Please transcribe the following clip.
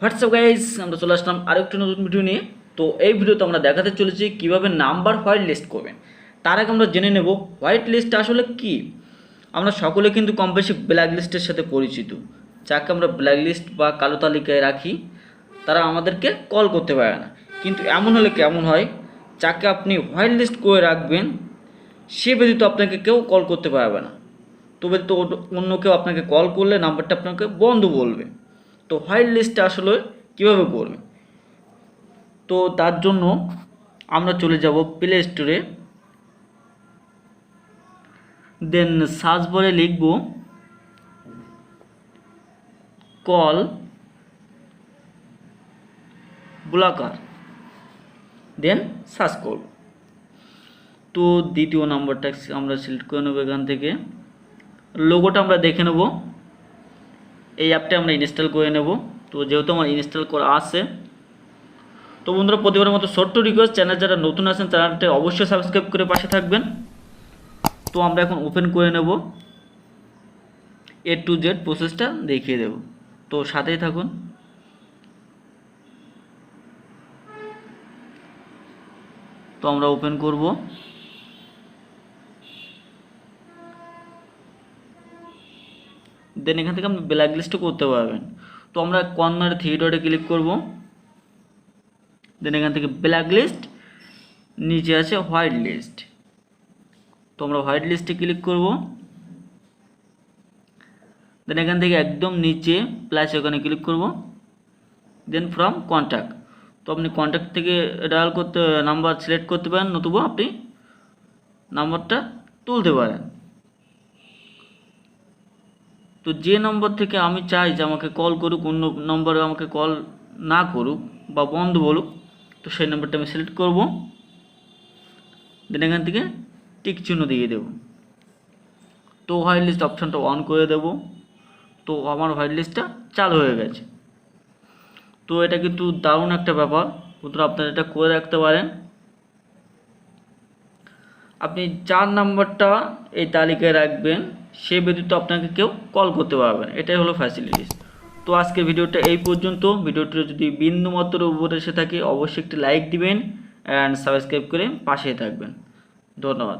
WhatsApp guys, আমরা চলে আসলাম আরেকটি নতুন ভিডিও নিয়ে। তো এই ভিডিওতে আমরা দেখাতে চলেছি কীভাবে নাম্বার হোয়াইট লিস্ট করবেন। তার আগে আমরা জেনে নেব হোয়াইট লিস্ট আসলে কি। আমরা সকলে কিন্তু কম বেশি ব্ল্যাক লিস্টের সাথে পরিচিত। যাকে আমরা ব্ল্যাক লিস্ট বা কালো তালিকায় রাখি, তারা আমাদেরকে কল করতে পারে না। কিন্তু এমন হলে কেমন হয়, যাকে আপনি হোয়াইট লিস্ট করে রাখবেন সে ব্যতীত আপনাকে কেউ কল করতে পারবে না। তবে তো অন্য কেউ আপনাকে কল করলে নাম্বারটা আপনাকে বন্ধ বলবে। তো হোয়াইট লিস্টটা আসলে কীভাবে করবে, তো তার জন্য আমরা চলে যাব প্লে স্টোরে। দেন সার্চ বারে লিখব কল ব্লকার, দেন সার্চ করব। তো দ্বিতীয় নাম্বারটা আমরা সিলেক্ট করে নেব। এখান থেকে লোগোটা আমরা দেখে নেব। এই অ্যাপটা আমরা ইনস্টল করে নেব। তো যেহেতু আমার ইনস্টল করা আছে, তো বন্ধুরা প্রতিবারের মতো ছোট্ট রিকোয়েস্ট, চ্যানেল যারা নতুন আছেন চ্যানেলটা অবশ্যই সাবস্ক্রাইব করে পাশে থাকবেন। তো আমরা এখন ওপেন করে নেব, A to Z প্রসেসটা দেখিয়ে দেব। তো সাথেই থাকুন। তো আমরা ওপেন করব। দেন এখান থেকে আপনি ব্ল্যাক লিস্টও করতে পারবেন। তো আমরা কর্নারে থ্রি ডটে ক্লিক করব। দেন এখান থেকে ব্ল্যাক লিস্ট, নিচে আছে হোয়াইট লিস্ট। তো আমরা হোয়াইট লিস্টে ক্লিক করব। দেন এখান থেকে একদম নিচে প্লাস ওখানে ক্লিক করব। দেন ফ্রম কন্ট্যাক্ট, তো আপনি কন্ট্যাক্ট থেকে ডায়াল করতে নাম্বার সিলেক্ট করতে পারেন, নতুবা আপনি নাম্বারটা তুলতে পারেন। তো যে নম্বর থেকে আমি চাই যে আমাকে কল করুক, অন্য নম্বরে আমাকে কল না করুক বা বন্ধ বলুক, তো সেই নাম্বারটা আমি সিলেক্ট করব। দেন এখান থেকে টিক চিহ্ন দিয়ে দেব। তো হোয়াইট লিস্ট অপশানটা অন করে দেব। তো আমার হোয়াইট লিস্টটা চালু হয়ে গেছে। তো এটা কিন্তু দারুণ একটা ব্যাপার, বন্ধুরা আপনারা এটা করে রাখতে পারেন। আপনি যার নাম্বারটা এই তালিকায় রাখবেন সে ব্যতীত আপনাকে কেউ কল করতে পারবে না। এটাই হলো ফ্যাসিলিটিস। তো আজকের ভিডিওটা এই পর্যন্ত। ভিডিওটি যদি বিন্দুমাত্র উপরে এসে থাকে অবশ্যই একটি লাইক দিবেন অ্যান্ড সাবস্ক্রাইব করে পাশে থাকবেন। ধন্যবাদ।